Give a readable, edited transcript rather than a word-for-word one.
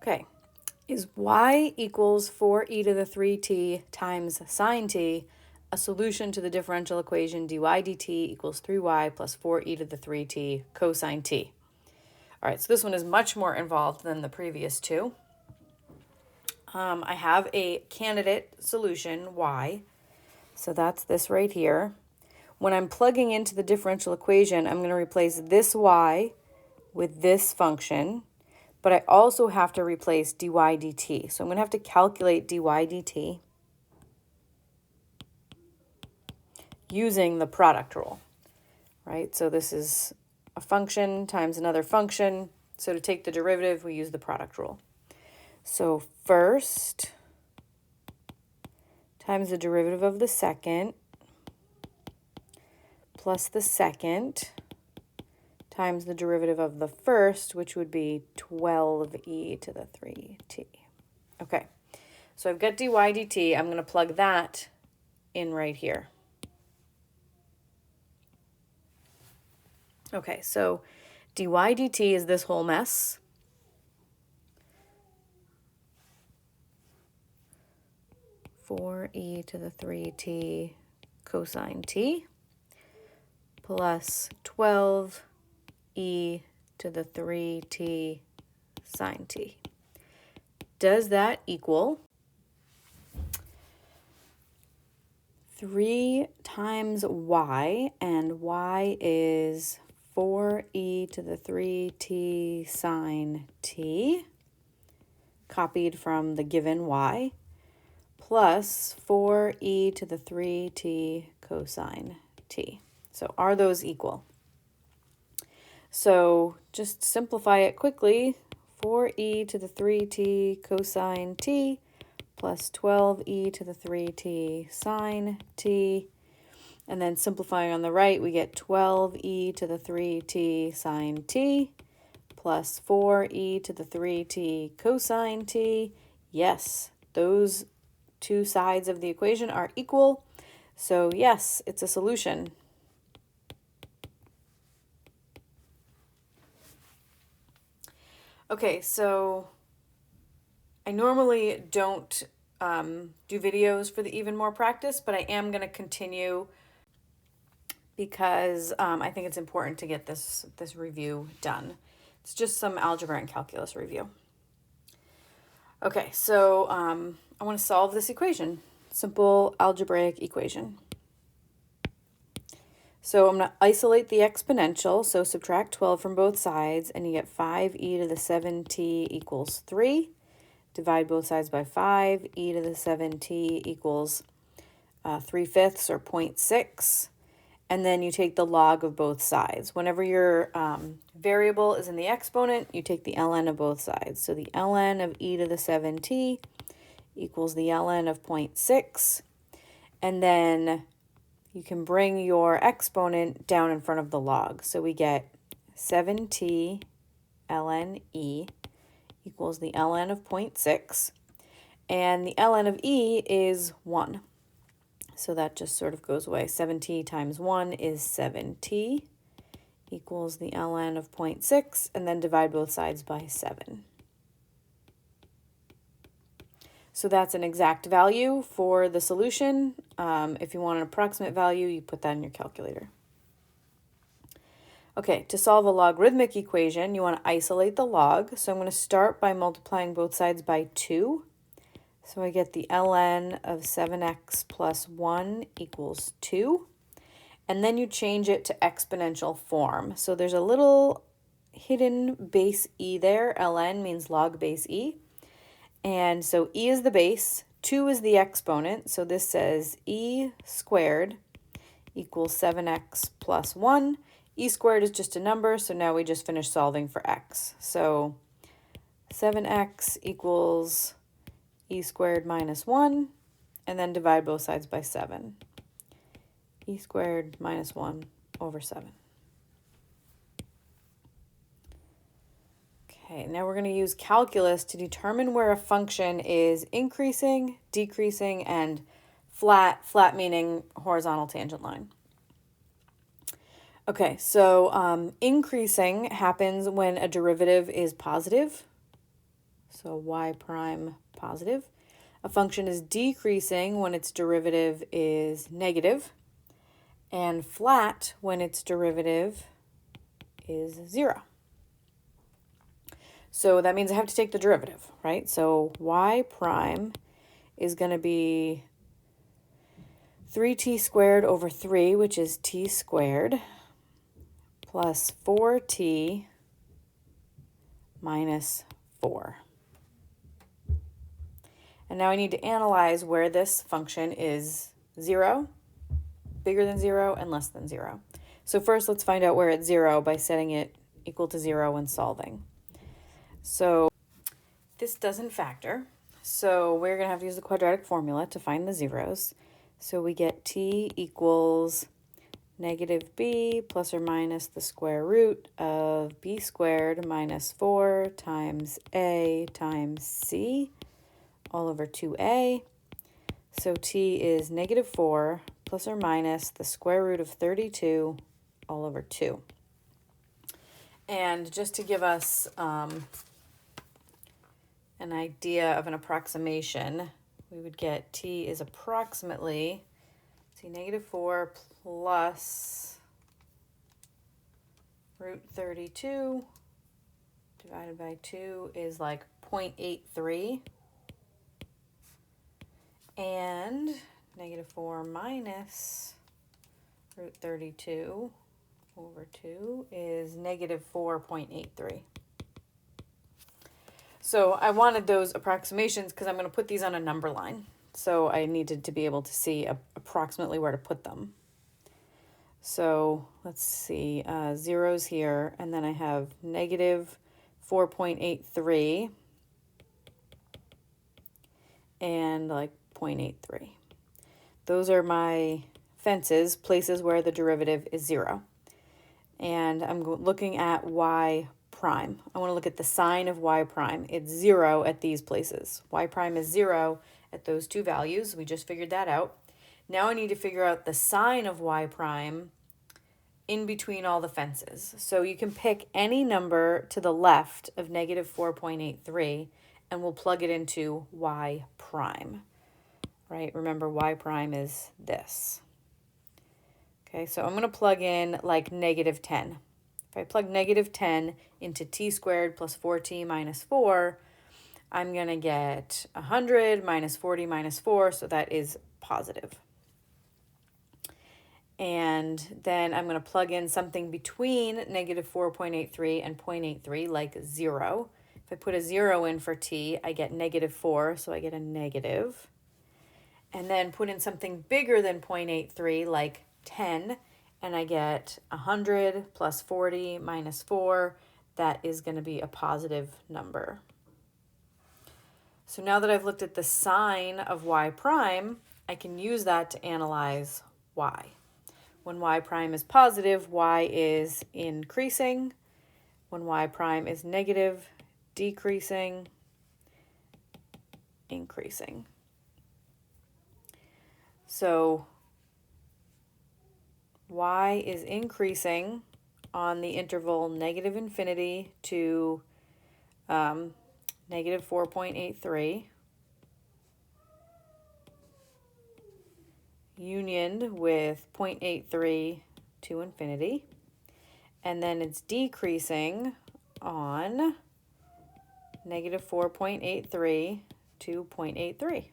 Okay, is y equals 4e to the 3t times sine t a solution to the differential equation dy dt equals 3y plus 4e to the 3t cosine t? All right, so this one is much more involved than the previous two. I have a candidate solution, y, so that's this right here. When I'm plugging into the differential equation, I'm going to replace this y with this function, but I also have to replace dy dt. So I'm going to have to calculate dy dt using the product rule, right? So this is a function times another function. So to take the derivative, we use the product rule. So first times the derivative of the second plus the second times the derivative of the first, which would be 12e to the 3t. Okay, so I've got dy dt. I'm going to plug that in right here. Okay, so dy dt is this whole mess. For e to the 3t cosine t plus 12e to the 3t sine t. Does that equal 3 times y, and y is 4e to the 3t sine t, copied from the given y, plus 4e to the 3t cosine t. So are those equal? So just simplify it quickly. 4e to the 3t cosine t plus 12e to the 3t sine t. And then simplifying on the right, we get 12e to the 3t sine t plus 4e to the 3t cosine t. Yes, those two sides of the equation are equal. So yes, it's a solution. Okay, so I normally don't do videos for the even more practice, but I am going to continue because I think it's important to get this review done. It's just some algebra and calculus review. Okay, so I want to solve this equation, simple algebraic equation. So I'm going to isolate the exponential, so subtract 12 from both sides, and you get 5e to the 7t equals 3. Divide both sides by 5, e to the 7t equals 3/5 or 0.6. And then you take the log of both sides. Whenever your variable is in the exponent, you take the ln of both sides. So the ln of e to the 7t equals the ln of 0.6. And then you can bring your exponent down in front of the log. So we get 7t ln e equals the ln of 0.6. And the ln of e is 1. So that just sort of goes away. 7t times 1 is 7t equals the ln of 0.6, and then divide both sides by 7. So that's an exact value for the solution. If you want an approximate value, you put that in your calculator. Okay, to solve a logarithmic equation, you want to isolate the log. So I'm going to start by multiplying both sides by 2. So I get the ln of 7x plus 1 equals 2. And then you change it to exponential form. So there's a little hidden base e there. Ln means log base e. And so e is the base, 2 is the exponent. So this says e squared equals 7x plus 1. E squared is just a number, so now we just finished solving for x. So 7x equals e squared minus 1, and then divide both sides by 7. E squared minus 1 over 7. Okay, now we're going to use calculus to determine where a function is increasing, decreasing, and flat, flat meaning horizontal tangent line. Okay, so increasing happens when a derivative is positive. so y prime positive. A function is decreasing when its derivative is negative, and flat when its derivative is 0. So that means I have to take the derivative, right? So y prime is going to be 3t squared over 3, which is t squared, plus 4t minus 4. And now I need to analyze where this function is 0, bigger than 0, and less than 0. So first let's find out where it's 0 by setting it equal to 0 and solving. So this doesn't factor, so we're going to have to use the quadratic formula to find the zeros. So we get t equals negative b plus or minus the square root of b squared minus 4 times a times c all over 2a. So t is negative 4 plus or minus the square root of 32 all over 2. And just to give us an idea of an approximation, we would get t is approximately, negative 4 plus root 32 divided by 2 is like 0.83. And negative 4 minus root 32 over 2 is negative 4.83. So I wanted those approximations because I'm going to put these on a number line. So I needed to be able to see approximately where to put them. So let's see, zeros here, and then I have negative 4.83 and like 0.83. Those are my fences, places where the derivative is 0. And I'm looking at y prime. I want to look at the sign of y prime. It's 0 at these places. Y prime is 0 at those two values. We just figured that out. Now I need to figure out the sign of y prime in between all the fences. So you can pick any number to the left of negative 4.83 and we'll plug it into y prime, right? Remember, y prime is this. Okay, so I'm going to plug in like negative 10. If I plug negative 10 into t squared plus 4t minus 4, I'm going to get 100 minus 40 minus 4, so that is positive. And then I'm going to plug in something between negative 4.83 and 0.83, like 0. If I put a 0 in for t, I get negative 4, so I get a negative. And then put in something bigger than 0.83, like 10, and I get 100 plus 40 minus 4. That is going to be a positive number. So now that I've looked at the sign of y prime, I can use that to analyze y. When y prime is positive, y is increasing. When y prime is negative, decreasing, increasing. So y is increasing on the interval negative infinity to negative 4.83, unioned with 0.83 to infinity, and then it's decreasing on negative 4.83 to 0.83.